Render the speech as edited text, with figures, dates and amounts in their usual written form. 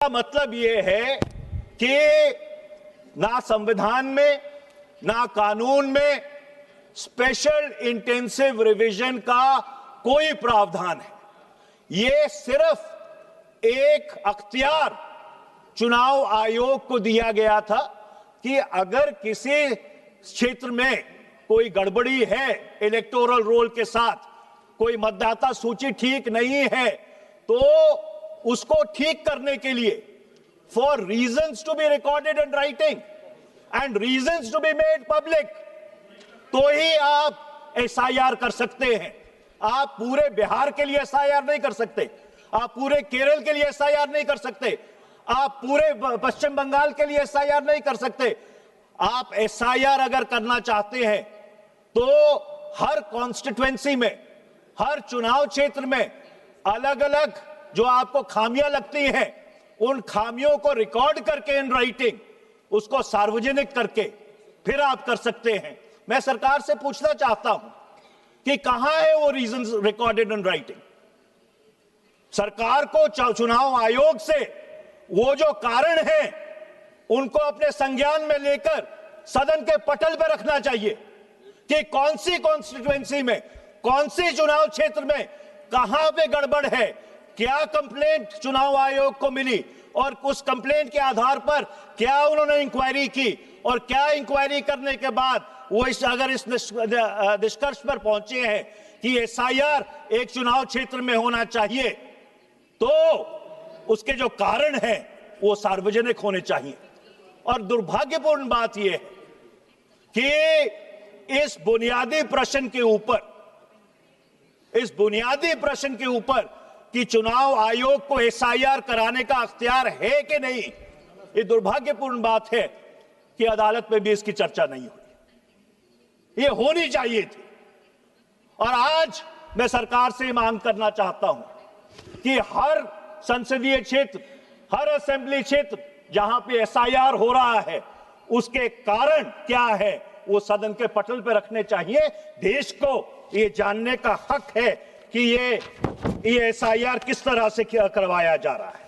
इसका मतलब ये है कि ना संविधान में ना कानून में स्पेशल इंटेंसिव रिवीजन का कोई प्रावधान है। ये सिर्फ एक अख्तियार चुनाव आयोग को दिया गया था कि अगर किसी क्षेत्र में कोई गड़बड़ी है इलेक्टोरल रोल के साथ, कोई मतदाता सूची ठीक नहीं है, तो उसको ठीक करने के लिए for reasons to be recorded in writing and reasons to be made public, तो ही आप एसआईआर कर सकते हैं। आप पूरे बिहार के लिए एसआईआर नहीं कर सकते, आप पूरे केरल के लिए एसआईआर नहीं कर सकते, आप पूरे पश्चिम बंगाल के लिए एसआईआर नहीं कर सकते। आप एसआईआर अगर करना चाहते हैं तो हर कॉन्स्टिट्यूएंसी में, हर चुनाव क्षेत्र में अलग अलग जो आपको खामियां लगती हैं, उन खामियों को रिकॉर्ड करके इन राइटिंग उसको सार्वजनिक करके फिर आप कर सकते हैं। मैं सरकार से पूछना चाहता हूं कि कहां है वो रीजंस रिकॉर्डेड इन राइटिंग। सरकार को चुनाव आयोग से वो जो कारण है उनको अपने संज्ञान में लेकर सदन के पटल पर रखना चाहिए कि कौन सी कॉन्स्टिट्यूएंसी में, कौन सी चुनाव क्षेत्र में कहां पे गड़बड़ है, क्या कंप्लेंट चुनाव आयोग को मिली और उस कंप्लेंट के आधार पर क्या उन्होंने इंक्वायरी की, और क्या इंक्वायरी करने के बाद वो अगर इस निष्कर्ष पर पहुंचे हैं कि एसआईआर एक चुनाव क्षेत्र में होना चाहिए, तो उसके जो कारण है वो सार्वजनिक होने चाहिए। और दुर्भाग्यपूर्ण बात यह है कि इस बुनियादी प्रश्न के ऊपर कि चुनाव आयोग को एसआईआर कराने का अख्तियार है कि नहीं, ये दुर्भाग्यपूर्ण बात है कि अदालत में भी इसकी चर्चा नहीं हुई। ये होनी चाहिए थी। और आज मैं सरकार से मांग करना चाहता हूं कि हर संसदीय क्षेत्र, हर असेंबली क्षेत्र जहां पे एसआईआर हो रहा है, उसके कारण क्या है वो सदन के पटल पर रखने चाहिए। देश को ये जानने का हक है कि ये एसआईआर किस तरह से करवाया जा रहा है।